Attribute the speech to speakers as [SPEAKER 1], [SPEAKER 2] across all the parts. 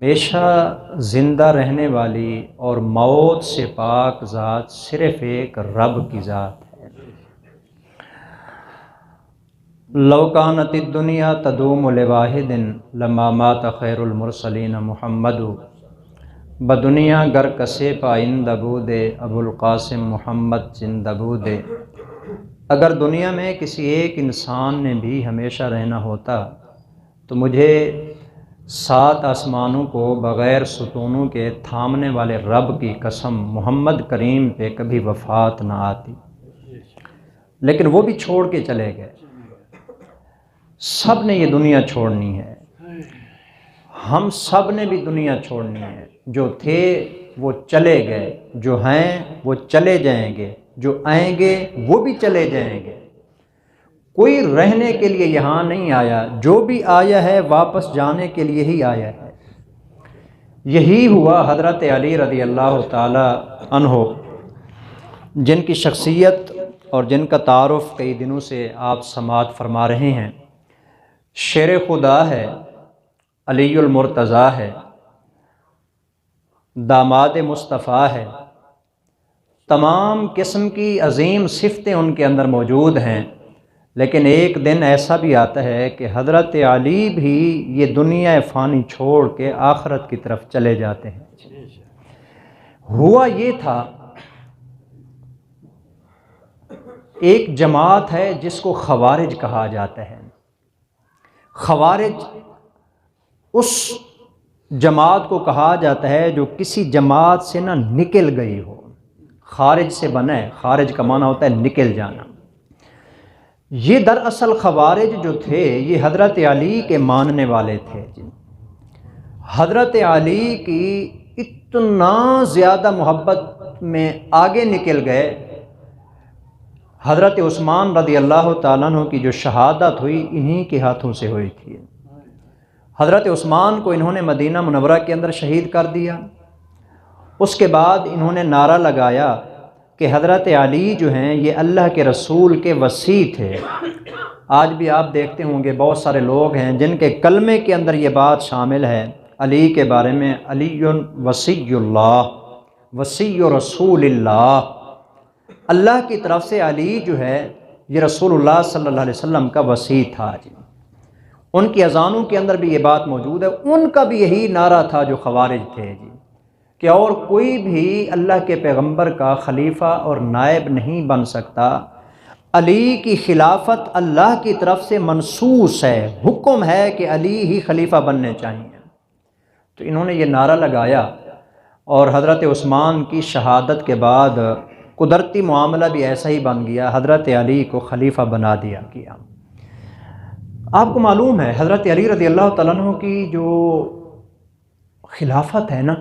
[SPEAKER 1] ہمیشہ زندہ رہنے والی اور موت سے پاک ذات صرف ایک رب کی ذات ہے۔ لو کانت الدنیا تدوم لواحد لما مات خیر المرسلین محمد بدنیا گر کسے پائند بود ابو القاسم محمد زندہ بود۔ اگر دنیا میں کسی ایک انسان نے بھی ہمیشہ رہنا ہوتا تو مجھے 7 آسمانوں کو بغیر ستونوں کے تھامنے والے رب کی قسم محمد کریم پہ کبھی وفات نہ آتی، لیکن وہ بھی چھوڑ کے چلے گئے۔ سب نے یہ دنیا چھوڑنی ہے، ہم سب نے بھی دنیا چھوڑنی ہے۔ جو تھے وہ چلے گئے، جو ہیں وہ چلے جائیں گے، جو آئیں گے وہ بھی چلے جائیں گے۔ کوئی رہنے کے لیے یہاں نہیں آیا، جو بھی آیا ہے واپس جانے کے لیے ہی آیا ہے۔ یہی ہوا حضرت علی رضی اللہ تعالی عنہ، جن کی شخصیت اور جن کا تعارف کئی دنوں سے آپ سماعت فرما رہے ہیں۔ شیر خدا ہے، علی المرتضیٰ ہے، داماد مصطفیٰ ہے، تمام قسم کی عظیم صفتیں ان کے اندر موجود ہیں۔ لیکن ایک دن ایسا بھی آتا ہے کہ حضرت علی بھی یہ دنیا فانی چھوڑ کے آخرت کی طرف چلے جاتے ہیں۔ ہوا یہ تھا، ایک جماعت ہے جس کو خوارج کہا جاتا ہے۔ خوارج اس جماعت کو کہا جاتا ہے جو کسی جماعت سے نہ نکل گئی ہو۔ خارج سے بنا ہے، خارج کا معنی ہوتا ہے نکل جانا۔ یہ دراصل خوارج جو تھے یہ حضرت علی کے ماننے والے تھے۔ حضرت علی کی اتنا زیادہ محبت میں آگے نکل گئے، حضرت عثمان رضی اللہ تعالیٰ عنہ کی جو شہادت ہوئی انہی کے ہاتھوں سے ہوئی تھی۔ حضرت عثمان کو انہوں نے مدینہ منورہ کے اندر شہید کر دیا۔ اس کے بعد انہوں نے نعرہ لگایا کہ حضرت علی جو ہیں یہ اللہ کے رسول کے وصی تھے۔ آج بھی آپ دیکھتے ہوں گے بہت سارے لوگ ہیں جن کے کلمے کے اندر یہ بات شامل ہے علی کے بارے میں، علی وصی اللہ، وصی رسول اللہ، اللہ کی طرف سے علی جو ہے یہ رسول اللہ صلی اللہ علیہ وسلم کا وصی تھا۔ ان کی اذانوں کے اندر بھی یہ بات موجود ہے، ان کا بھی یہی نعرہ تھا جو خوارج تھے کہ اور کوئی بھی اللہ کے پیغمبر کا خلیفہ اور نائب نہیں بن سکتا۔ علی کی خلافت اللہ کی طرف سے منصوص ہے، حکم ہے کہ علی ہی خلیفہ بننے چاہیے۔ تو انہوں نے یہ نعرہ لگایا اور حضرت عثمان کی شہادت کے بعد قدرتی معاملہ بھی ایسا ہی بن گیا، حضرت علی کو خلیفہ بنا دیا گیا۔ آپ کو معلوم ہے حضرت علی رضی اللہ تعالیٰ عنہ کی جو خلافت ہے نا،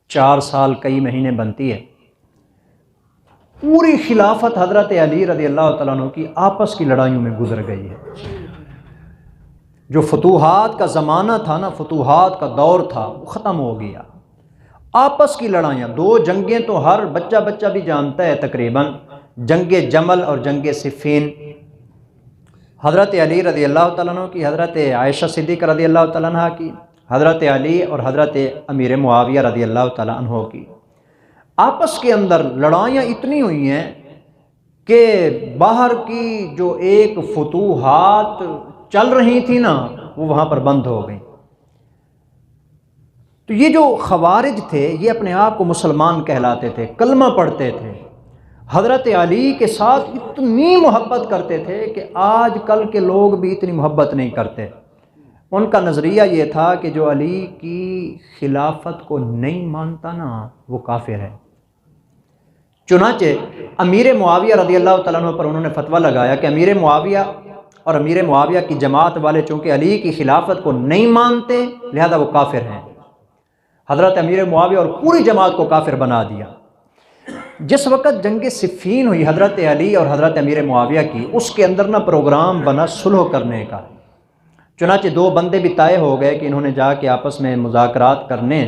[SPEAKER 1] 4 سال کئی مہینے بنتی ہے، پوری خلافت حضرت علی رضی اللہ تعالیٰ عنہ کی آپس کی لڑائیوں میں گزر گئی ہے۔ جو فتوحات کا زمانہ تھا نا، فتوحات کا دور تھا، وہ ختم ہو گیا۔ آپس کی لڑائیاں، 2 جنگیں تو ہر بچہ بھی جانتا ہے تقریباً، جنگ جمل اور جنگ صفین۔ حضرت علی رضی اللہ تعالیٰ عنہ کی، حضرت عائشہ صدیقہ رضی اللہ تعالیٰ عنہ کی، حضرت علی اور حضرت امیر معاویہ رضی اللہ تعالیٰ عنہ کی آپس کے اندر لڑائیاں اتنی ہوئی ہیں کہ باہر کی جو ایک فتوحات چل رہی تھی نا وہ وہاں پر بند ہو گئی۔ تو یہ جو خوارج تھے یہ اپنے آپ کو مسلمان کہلاتے تھے، کلمہ پڑھتے تھے، حضرت علی کے ساتھ اتنی محبت کرتے تھے کہ آج کل کے لوگ بھی اتنی محبت نہیں کرتے۔ ان کا نظریہ یہ تھا کہ جو علی کی خلافت کو نہیں مانتا نا وہ کافر ہے۔ چنانچہ امیر معاویہ رضی اللہ تعالیٰ عنہ پر انہوں نے فتویٰ لگایا کہ امیر معاویہ اور امیر معاویہ کی جماعت والے چونکہ علی کی خلافت کو نہیں مانتے لہذا وہ کافر ہیں۔ حضرت امیر معاویہ اور پوری جماعت کو کافر بنا دیا۔ جس وقت جنگ صفین ہوئی حضرت علی اور حضرت امیر معاویہ کی، اس کے اندر نہ پروگرام بنا صلح کرنے کا۔ چنانچہ 2 بندے بھی طے ہو گئے کہ انہوں نے جا کے آپس میں مذاکرات کرنے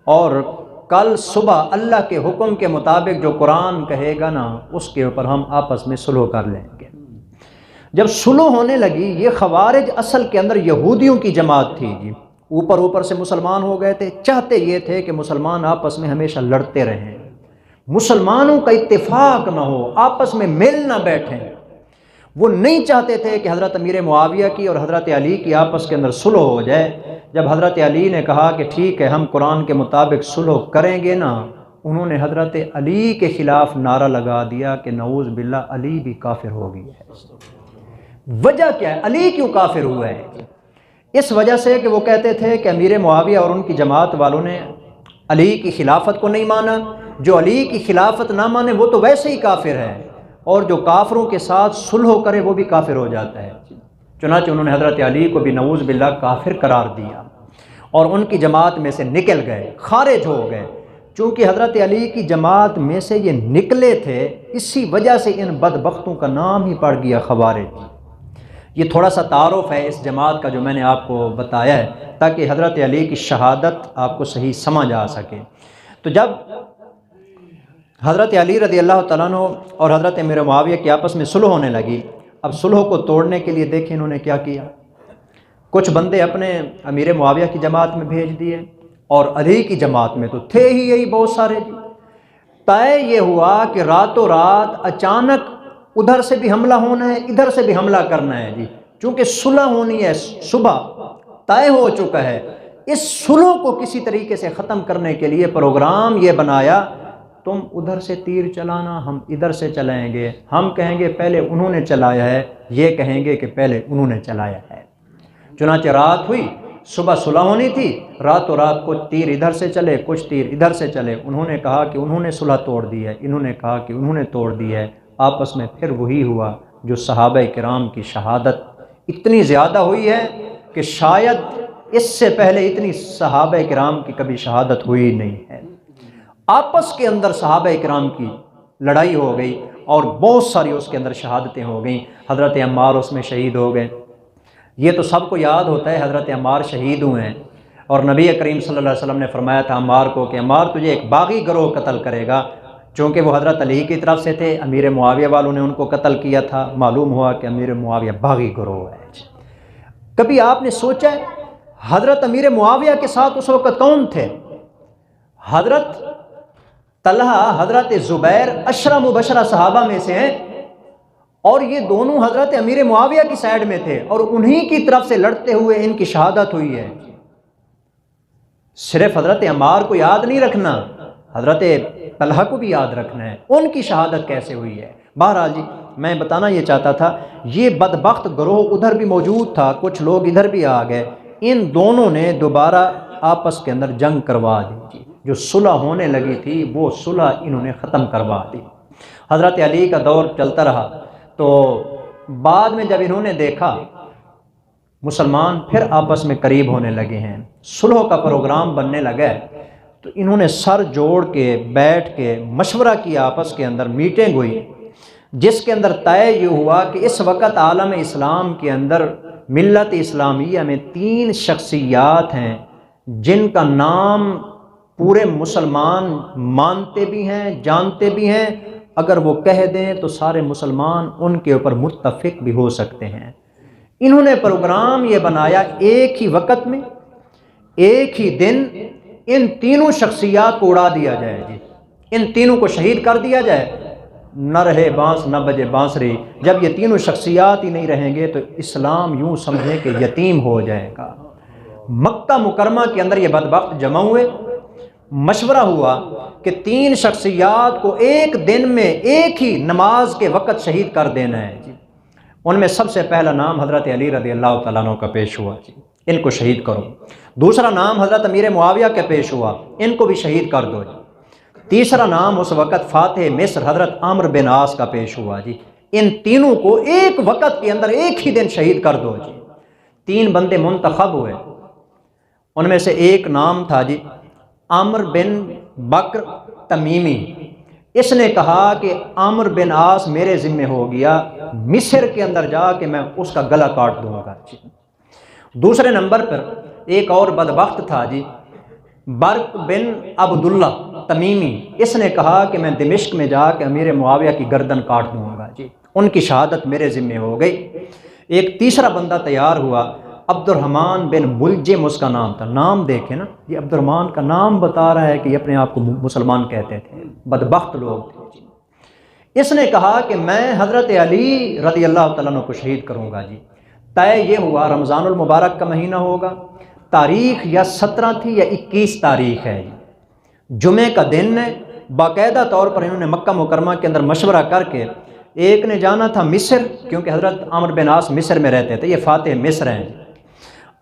[SPEAKER 1] اور کل صبح اللہ کے حکم کے مطابق جو قرآن کہے گا نا اس کے اوپر ہم آپس میں صلح کر لیں گے۔ جب صلح ہونے لگی، یہ خوارج اصل کے اندر یہودیوں کی جماعت تھی اوپر اوپر سے مسلمان ہو گئے تھے، چاہتے یہ تھے کہ مسلمان آپس میں ہمیشہ لڑتے رہیں، مسلمانوں کا اتفاق نہ ہو، آپس میں مل نہ بیٹھیں۔ وہ نہیں چاہتے تھے کہ حضرت امیر معاویہ کی اور حضرت علی کی آپس کے اندر صلح ہو جائے۔ جب حضرت علی نے کہا کہ ٹھیک ہے ہم قرآن کے مطابق صلح کریں گے نا، انہوں نے حضرت علی کے خلاف نعرہ لگا دیا کہ نعوذ باللہ علی بھی کافر ہو گئی ہے۔ وجہ کیا ہے؟ علی کیوں کافر ہوا ہے؟ اس وجہ سے کہ وہ کہتے تھے کہ امیر معاویہ اور ان کی جماعت والوں نے علی کی خلافت کو نہیں مانا، جو علی کی خلافت نہ مانے وہ تو ویسے ہی کافر ہے، اور جو کافروں کے ساتھ صلح کرے وہ بھی کافر ہو جاتا ہے۔ چنانچہ انہوں نے حضرت علی کو بھی نعوذ باللہ کافر قرار دیا اور ان کی جماعت میں سے نکل گئے، خارج ہو گئے۔ چونکہ حضرت علی کی جماعت میں سے یہ نکلے تھے، اسی وجہ سے ان بدبختوں کا نام ہی پڑ گیا خوارج۔ یہ تھوڑا سا تعارف ہے اس جماعت کا جو میں نے آپ کو بتایا ہے، تاکہ حضرت علی کی شہادت آپ کو صحیح سمجھ آ سکے۔ تو جب حضرت علی رضی اللہ تعالیٰ عنہ اور حضرت امیر معاویہ کی آپس میں صلح ہونے لگی، اب صلح کو توڑنے کے لیے دیکھیں انہوں نے کیا کیا۔ کچھ بندے اپنے امیر معاویہ کی جماعت میں بھیج دیے، اور علی کی جماعت میں تو تھے ہی یہی بہت سارے۔ طے یہ ہوا کہ راتوں رات اچانک ادھر سے بھی حملہ ہونا ہے، ادھر سے بھی حملہ کرنا ہے جی، چونکہ صلح ہونی ہے، صبح طے ہو چکا ہے۔ اس صلح کو کسی طریقے سے ختم کرنے کے لیے پروگرام یہ بنایا، تم ادھر سے تیر چلانا، ہم ادھر سے چلائیں گے، ہم کہیں گے پہلے انہوں نے چلایا ہے، یہ کہیں گے کہ پہلے انہوں نے چلایا ہے۔ چنانچہ رات ہوئی، صبح صلح ہونی تھی، راتوں رات کچھ تیر ادھر سے چلے، کچھ تیر ادھر سے چلے۔ انہوں نے کہا کہ انہوں نے صلح توڑ دی ہے، انہوں نے کہا کہ انہوں نے توڑ دی ہے۔ آپس میں پھر وہی ہوا جو صحابہ کرام کی شہادت اتنی زیادہ ہوئی ہے کہ شاید اس سے پہلے اتنی صحابہ کرام کی کبھی شہادت ہوئی نہیں ہے۔ آپس کے اندر صحابہ کرام کی لڑائی ہو گئی اور بہت ساری اس کے اندر شہادتیں ہو گئیں۔ حضرت عمار اس میں شہید ہو گئے۔ یہ تو سب کو یاد ہوتا ہے حضرت عمار شہید ہوئے ہیں، اور نبی کریم صلی اللہ علیہ وسلم نے فرمایا تھا عمار کو کہ عمار تجھے ایک باغی گروہ قتل کرے گا، چونکہ وہ حضرت علی کی طرف سے تھے، امیر معاویہ والوں نے ان کو قتل کیا تھا۔ معلوم ہوا کہ امیر معاویہ باغی گروہ ہے۔ کبھی آپ نے سوچا ہے حضرت امیر معاویہ کے ساتھ اس وقت کون تھے؟ حضرت طلحہ، حضرت زبیر عشرہ مبشرہ صحابہ میں سے ہیں، اور یہ دونوں حضرت امیر معاویہ کی سائیڈ میں تھے، اور انہی کی طرف سے لڑتے ہوئے ان کی شہادت ہوئی ہے۔ صرف حضرت عمار کو یاد نہیں رکھنا، حضرت طلحہ کو بھی یاد رکھنا ہے، ان کی شہادت کیسے ہوئی ہے۔ بہرحال جی میں بتانا یہ چاہتا تھا، یہ بدبخت گروہ ادھر بھی موجود تھا، کچھ لوگ ادھر بھی آ گئے، ان دونوں نے دوبارہ آپس کے اندر جنگ کروا دی۔ جو صلح ہونے لگی تھی وہ صلح انہوں نے ختم کروا دی۔ حضرت علی کا دور چلتا رہا، تو بعد میں جب انہوں نے دیکھا مسلمان پھر آپس میں قریب ہونے لگے ہیں، صلح کا پروگرام بننے لگا ہے، تو انہوں نے سر جوڑ کے بیٹھ کے مشورہ کیا، آپس کے اندر میٹنگ ہوئی، جس کے اندر طے یہ ہوا کہ اس وقت عالم اسلام کے اندر ملت اسلامیہ میں 3 شخصیات ہیں جن کا نام پورے مسلمان مانتے بھی ہیں، جانتے بھی ہیں، اگر وہ کہہ دیں تو سارے مسلمان ان کے اوپر متفق بھی ہو سکتے ہیں۔ انہوں نے پروگرام یہ بنایا ایک ہی وقت میں ایک ہی دن ان تینوں شخصیات کو اڑا دیا جائے جی، ان تینوں کو شہید کر دیا جائے، نہ رہے بانس نہ بجے بانسری۔ جب یہ تینوں شخصیات ہی نہیں رہیں گے تو اسلام یوں سمجھیں کہ یتیم ہو جائے گا۔ مکہ مکرمہ کے اندر یہ بدبخت جمع ہوئے، مشورہ ہوا کہ 3 شخصیات کو ایک دن میں ایک ہی نماز کے وقت شہید کر دینا ہے جی۔ ان میں سب سے پہلا نام حضرت علی رضی اللہ تعالیٰ عنہ کا پیش ہوا جی، ان کو شہید کرو۔ دوسرا نام حضرت امیر معاویہ کا پیش ہوا، ان کو بھی شہید کر دو جی۔ تیسرا نام اس وقت فاتح مصر حضرت عمرو بن عاص کا پیش ہوا جی، ان تینوں کو ایک وقت کے اندر ایک ہی دن شہید کر دو جی۔ 3 بندے منتخب ہوئے، ان میں سے ایک نام تھا جی عمرو بن بکر تمیمی۔ اس نے کہا کہ عمرو بن عاص میرے ذمہ ہو گیا، مصر کے اندر جا کے میں اس کا گلا کاٹ دوں گا جی۔ دوسرے نمبر پر ایک اور بدبخت تھا جی برق بن عبداللہ تمیمی۔ اس نے کہا کہ میں دمشق میں جا کے امیر معاویہ کی گردن کاٹ دوں گا جی، ان کی شہادت میرے ذمہ ہو گئی۔ ایک تیسرا بندہ تیار ہوا عبد الرحمن بن ملجم اس کا نام تھا. نام دیکھیں نا، یہ عبد الرحمن کا نام بتا رہا ہے کہ یہ اپنے آپ کو مسلمان کہتے تھے، بدبخت لوگ تھے. اس نے کہا کہ میں حضرت علی رضی اللہ تعالیٰ عنہ کو شہید کروں گا جی. طے یہ ہوا رمضان المبارک کا مہینہ ہوگا، تاریخ یا 17 تھی یا 21 تاریخ ہے، جمعے کا دن ہے. باقاعدہ طور پر انہوں نے مکہ مکرمہ کے اندر مشورہ کر کے، ایک نے جانا تھا مصر، کیونکہ حضرت عمرو بن عاص مصر میں رہتے تھے، یہ فاتح مصر ہیں.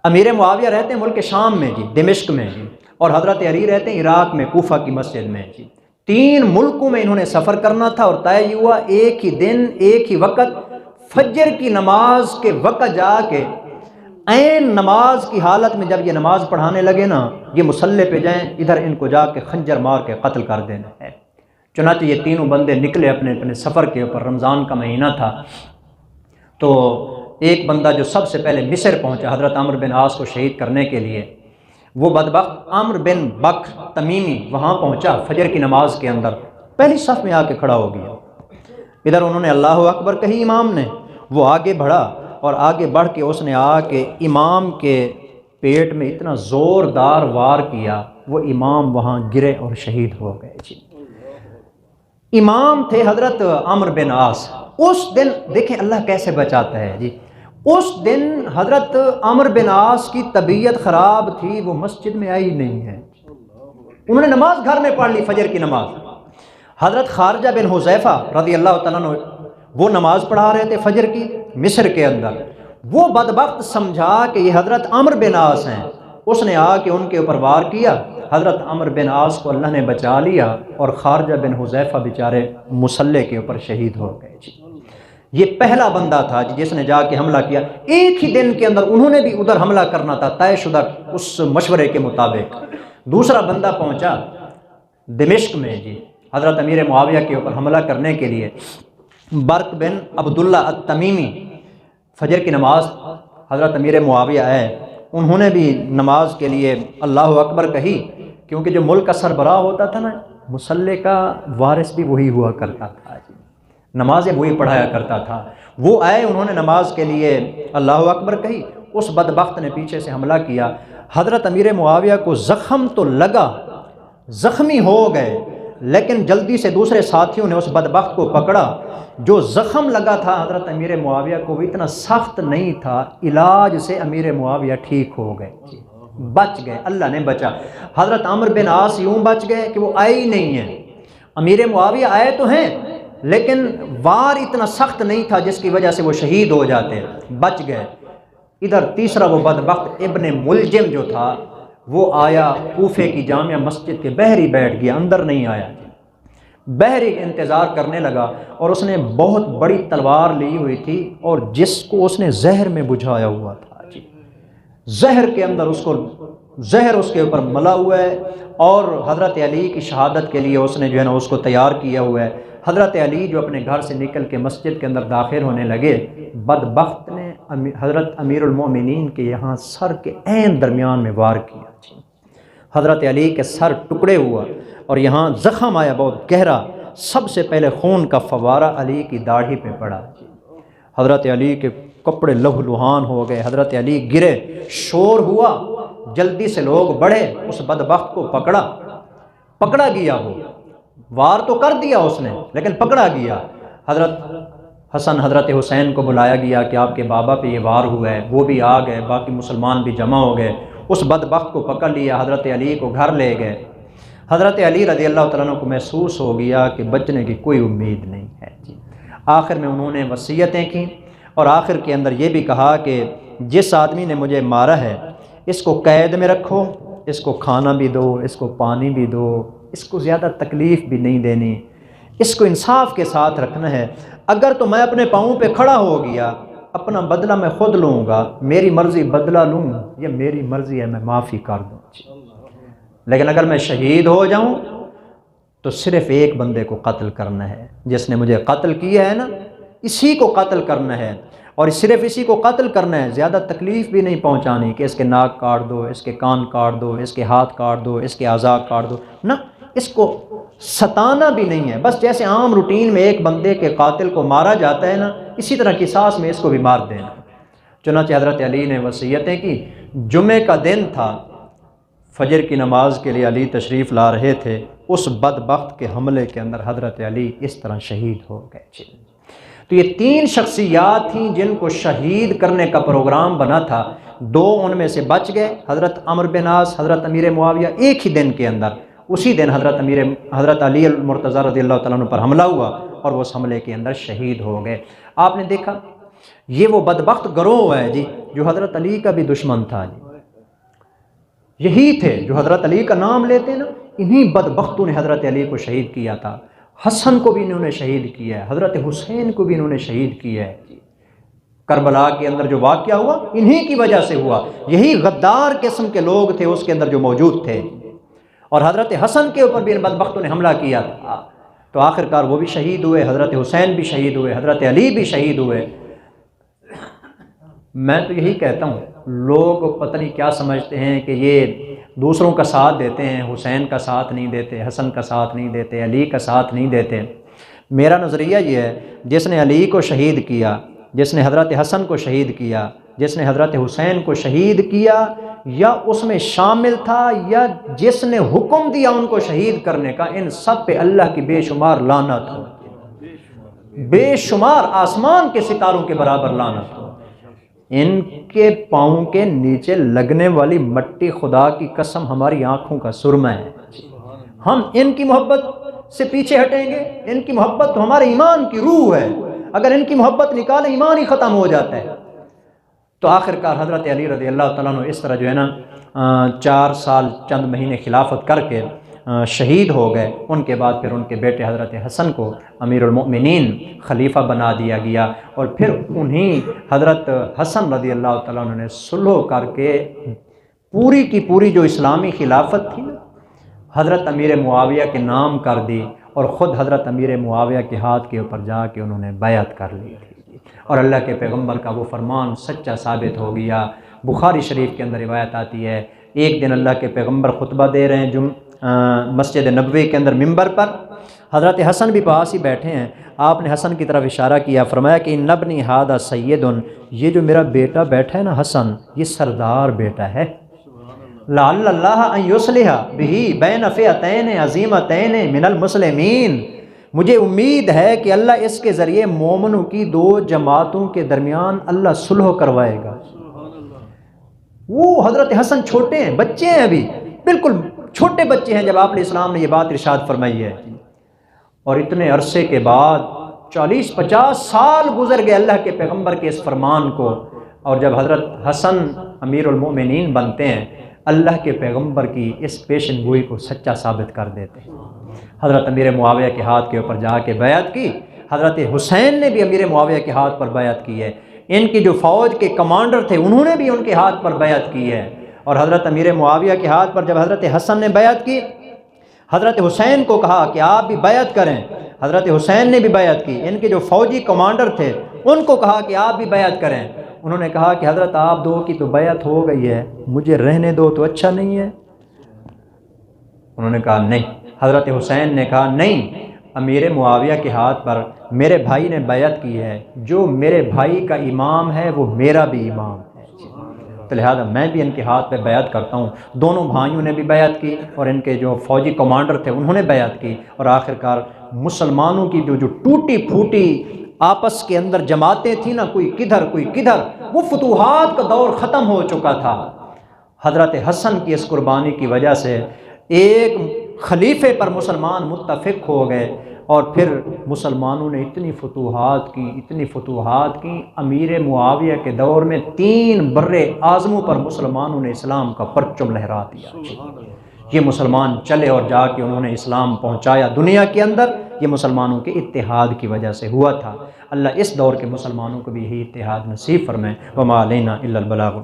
[SPEAKER 1] امیر معاویہ رہتے ہیں ملک شام میں جی، دمشق میں جی، اور حضرت علی رہتے ہیں عراق میں کوفہ کی مسجد میں جی. 3 ملکوں میں انہوں نے سفر کرنا تھا، اور طے یہ ہوا ایک ہی دن ایک ہی وقت فجر کی نماز کے وقت جا کے عین نماز کی حالت میں جب یہ نماز پڑھانے لگے نا، یہ مصلی پہ جائیں، ادھر ان کو جا کے خنجر مار کے قتل کر دینا ہے. چنانچہ یہ تینوں بندے نکلے اپنے اپنے سفر کے اوپر. رمضان کا مہینہ تھا، تو ایک بندہ جو سب سے پہلے مصر پہنچا حضرت عمرو بن عاص کو شہید کرنے کے لیے، وہ بدبخت عمرو بن بکر تمیمی وہاں پہنچا فجر کی نماز کے اندر، پہلی صف میں آ کے کھڑا ہو گیا. ادھر انہوں نے اللہ اکبر کہی امام نے، وہ آگے بڑھا، اور آگے بڑھ کے اس نے آ کے امام کے پیٹ میں اتنا زوردار وار کیا، وہ امام وہاں گرے اور شہید ہو گئے جی. امام تھے حضرت عمرو بن عاص. اس دن دیکھیں اللہ کیسے بچاتا ہے جی. اس دن حضرت عمرو بن عاص کی طبیعت خراب تھی، وہ مسجد میں آئی نہیں ہے. انہوں نے نماز گھر میں پڑھ لی فجر کی نماز. حضرت خارجہ بن حذیفہ رضی اللہ تعالیٰ عنہ وہ نماز پڑھا رہے تھے فجر کی مصر کے اندر. وہ بدبخت سمجھا کہ یہ حضرت عمرو بن عاص ہیں، اس نے آ کے ان کے اوپر وار کیا. حضرت عمرو بن عاص کو اللہ نے بچا لیا، اور خارجہ بن حذیفہ بیچارے مصلی کے اوپر شہید ہو گئے جی. یہ پہلا بندہ تھا جس نے جا کے حملہ کیا. ایک ہی دن کے اندر انہوں نے بھی ادھر حملہ کرنا تھا طے شدہ اس مشورے کے مطابق. دوسرا بندہ پہنچا دمشق میں جی، حضرت امیر معاویہ کے اوپر حملہ کرنے کے لیے. برق بن عبداللہ التمیمی، فجر کی نماز حضرت امیر معاویہ آئے، انہوں نے بھی نماز کے لیے اللہ اکبر کہی، کیونکہ جو ملک کا سربراہ ہوتا تھا نا، مصلی کا وارث بھی وہی ہوا کرتا تھا جی، نمازیں وہی پڑھایا کرتا تھا. وہ آئے، انہوں نے نماز کے لیے اللہ اکبر کہی. اس بدبخت نے پیچھے سے حملہ کیا. حضرت امیر معاویہ کو زخم تو لگا، زخمی ہو گئے، لیکن جلدی سے دوسرے ساتھیوں نے اس بدبخت کو پکڑا. جو زخم لگا تھا حضرت امیر معاویہ کو وہ اتنا سخت نہیں تھا، علاج سے امیر معاویہ ٹھیک ہو گئے، بچ گئے، اللہ نے بچا. حضرت عمرو بن عاص یوں بچ گئے کہ وہ آئے ہی نہیں ہیں. امیر معاویہ آئے تو ہیں، لیکن وار اتنا سخت نہیں تھا جس کی وجہ سے وہ شہید ہو جاتے، بچ گئے. ادھر تیسرا وہ بدبخت ابن ملجم جو تھا، وہ آیا کوفے کی جامع مسجد کے بحری بیٹھ گیا، اندر نہیں آیا، بحری انتظار کرنے لگا. اور اس نے بہت بڑی تلوار لی ہوئی تھی، اور جس کو اس نے زہر میں بجھایا ہوا تھا جی، زہر کے اندر اس کو زہر اس کے اوپر ملا ہوا ہے، اور حضرت علی کی شہادت کے لیے اس نے جو ہے نا اس کو تیار کیا ہوا ہے. حضرت علی جو اپنے گھر سے نکل کے مسجد کے اندر داخل ہونے لگے، بدبخت نے حضرت امیر المومنین کے یہاں سر کے عین درمیان میں وار کیا جی. حضرت علی کے سر ٹکڑے ہوا، اور یہاں زخم آیا بہت گہرا. سب سے پہلے خون کا فوارہ علی کی داڑھی پہ پڑا جی. حضرت علی کے کپڑے لہو لہان ہو گئے، حضرت علی گرے، شور ہوا. جلدی سے لوگ بڑھے، اس بدبخت کو پکڑا گیا. وہ وار تو کر دیا اس نے، لیکن پکڑا گیا. حضرت حسن حضرت حسین کو بلایا گیا کہ آپ کے بابا پہ یہ وار ہوا ہے. وہ بھی آ گئے، باقی مسلمان بھی جمع ہو گئے. اس بدبخت کو پکڑ لیا، حضرت علی کو گھر لے گئے. حضرت علی رضی اللہ تعالیٰ عنہ کو محسوس ہو گیا کہ بچنے کی کوئی امید نہیں ہے جی. آخر میں انہوں نے وصیتیں کی، اور آخر کے اندر یہ بھی کہا کہ جس آدمی نے مجھے مارا ہے اس کو قید میں رکھو، اس کو کھانا بھی دو، اس کو پانی بھی دو، اس کو زیادہ تکلیف بھی نہیں دینی، اس کو انصاف کے ساتھ رکھنا ہے. اگر تو میں اپنے پاؤں پہ کھڑا ہو گیا، اپنا بدلہ میں خود لوں گا، میری مرضی بدلہ لوں یا میری مرضی ہے میں معافی کر دوں جی. لیکن اگر میں شہید ہو جاؤں تو صرف ایک بندے کو قتل کرنا ہے، جس نے مجھے قتل کیا ہے نا، اسی کو قتل کرنا ہے، اور صرف اسی کو قتل کرنا ہے. زیادہ تکلیف بھی نہیں پہنچانی کہ اس کے ناک کاٹ دو، اس کے کان کاٹ دو، اس کے ہاتھ کاٹ دو، اس کے اعضاء کاٹ دو، نہ، اس کو ستانا بھی نہیں ہے. بس جیسے عام روٹین میں ایک بندے کے قاتل کو مارا جاتا ہے نا، اسی طرح قصاص میں اس کو بھی مار دینا. چنانچہ حضرت علی نے وصیتیں کی۔ جمعے کا دن تھا، فجر کی نماز کے لیے علی تشریف لا رہے تھے، اس بدبخت کے حملے کے اندر حضرت علی اس طرح شہید ہو گئے۔ تو یہ 3 شخصیات تھیں جن کو شہید کرنے کا پروگرام بنا تھا، 2 ان میں سے بچ گئے، حضرت عمرو بن عاص، حضرت امیر معاویہ۔ ایک ہی دن کے اندر، اسی دن حضرت علی المرتضیٰ رضی اللہ تعالیٰ عنہ پر حملہ ہوا اور وہ اس حملے کے اندر شہید ہو گئے۔ آپ نے دیکھا یہ وہ بدبخت گروہ ہے جی جو حضرت علی کا بھی دشمن تھا جی، یہی تھے جو حضرت علی کا نام لیتے نا، انہی بدبختوں نے حضرت علی کو شہید کیا تھا۔ حسن کو بھی انہوں نے شہید کیا ہے، حضرت حسین کو بھی انہوں نے شہید کیا ہے۔ کربلا کے اندر جو واقعہ ہوا انہی کی وجہ سے ہوا، یہی غدار قسم کے لوگ تھے اس کے اندر جو موجود تھے، اور حضرت حسن کے اوپر بھی ان بدبختوں نے حملہ کیا تھا، تو آخرکار وہ بھی شہید ہوئے، حضرت حسین بھی شہید ہوئے، حضرت علی بھی شہید ہوئے۔ میں تو یہی کہتا ہوں، لوگ پتہ نہیں کیا سمجھتے ہیں کہ یہ دوسروں کا ساتھ دیتے ہیں، حسین کا ساتھ نہیں دیتے، حسن کا ساتھ نہیں دیتے، علی کا ساتھ نہیں دیتے۔ میرا نظریہ یہ ہے، جس نے علی کو شہید کیا، جس نے حضرت حسن کو شہید کیا، جس نے حضرت حسین کو شہید کیا، یا اس میں شامل تھا یا جس نے حکم دیا ان کو شہید کرنے کا، ان سب پہ اللہ کی بے شمار لعنت ہو، بے شمار آسمان کے ستاروں کے برابر لعنت ہو۔ ان کے پاؤں کے نیچے لگنے والی مٹی خدا کی قسم ہماری آنکھوں کا سرمہ ہے۔ ہم ان کی محبت سے پیچھے ہٹیں گے؟ ان کی محبت تو ہمارے ایمان کی روح ہے، اگر ان کی محبت نکالیں ایمان ہی ختم ہو جاتا ہے۔ تو آخرکار حضرت علی رضی اللہ تعالیٰ عنہ اس طرح جو ہے نا 4 سال چند مہینے خلافت کر کے شہید ہو گئے۔ ان کے بعد پھر ان کے بیٹے حضرت حسن کو امیر المؤمنین خلیفہ بنا دیا گیا، اور پھر انہی حضرت حسن رضی اللہ تعالیٰ عنہ نے صلح کر کے پوری کی پوری جو اسلامی خلافت تھی حضرت امیر معاویہ کے نام کر دی، اور خود حضرت امیر معاویہ کے ہاتھ کے اوپر جا کے انہوں نے بیعت کر لی تھی، اور اللہ کے پیغمبر کا وہ فرمان سچا ثابت ہو گیا۔ بخاری شریف کے اندر روایت آتی ہے، ایک دن اللہ کے پیغمبر خطبہ دے رہے ہیں مسجد نبوی کے اندر ممبر پر، حضرت حسن بھی پاس ہی بیٹھے ہیں، آپ نے حسن کی طرف اشارہ کیا، فرمایا کہ ان ابنی ھذا سید، یہ جو میرا بیٹا بیٹھا ہے نا حسن، یہ سردار بیٹا ہے، لعل اللہ ان یصلح بہ بین فئتین عظیمتین من المسلمین، مجھے امید ہے کہ اللہ اس کے ذریعے مومنوں کی 2 جماعتوں کے درمیان اللہ صلح کروائے گا۔ وہ حضرت حسن چھوٹے ہیں، بچے ہیں، ابھی بالکل چھوٹے بچے ہیں جب آپ علیہ السلام نے یہ بات ارشاد فرمائی ہے، اور اتنے عرصے کے بعد 40-50 سال گزر گئے اللہ کے پیغمبر کے اس فرمان کو، اور جب حضرت حسن امیر المؤمنین بنتے ہیں اللہ کے پیغمبر کی اس پیشن گوئی کو سچا ثابت کر دیتے ہیں۔ حضرت امیر معاویہ کے ہاتھ کے اوپر جا کے بیعت کی، حضرت حسین نے بھی امیر معاویہ کے ہاتھ پر بیعت کی ہے، ان کی جو فوج کے کمانڈر تھے انہوں نے بھی ان کے ہاتھ پر بیعت کی ہے، اور حضرت امیر معاویہ کے ہاتھ پر جب حضرت حسن نے بیعت کی، حضرت حسین کو کہا کہ آپ بھی بیعت کریں، حضرت حسین نے بھی بیعت کی، ان کے جو فوجی کمانڈر تھے ان کو کہا کہ آپ بھی بیعت کریں، انہوں نے کہا کہ حضرت آپ 2 کی تو بیعت ہو گئی ہے، مجھے رہنے دو تو اچھا نہیں ہے؟ انہوں نے کہا نہیں۔ حضرت حسین نے کہا نہیں، امیر معاویہ کے ہاتھ پر میرے بھائی نے بیعت کی ہے، جو میرے بھائی کا امام ہے وہ میرا بھی امام ہے، تو لہذا میں بھی ان کے ہاتھ پہ بیعت کرتا ہوں۔ دونوں بھائیوں نے بھی بیعت کی، اور ان کے جو فوجی کمانڈر تھے انہوں نے بیعت کی، اور آخرکار مسلمانوں کی جو ٹوٹی پھوٹی آپس کے اندر جماعتیں تھیں نا، کوئی کدھر کوئی کدھر، وہ فتوحات کا دور ختم ہو چکا تھا۔ حضرت حسن کی اس قربانی کی وجہ سے ایک خلیفے پر مسلمان متفق ہو گئے، اور پھر مسلمانوں نے اتنی فتوحات کی، امیر معاویہ کے دور میں 3 بر اعظموں پر مسلمانوں نے اسلام کا پرچم لہرا دیا۔ یہ مسلمان چلے اور جا کے انہوں نے اسلام پہنچایا دنیا کے اندر، یہ مسلمانوں کے اتحاد کی وجہ سے ہوا تھا۔ اللہ اس دور کے مسلمانوں کو بھی یہی اتحاد نصیب فرمائے۔ وما علینا الا البلاغ۔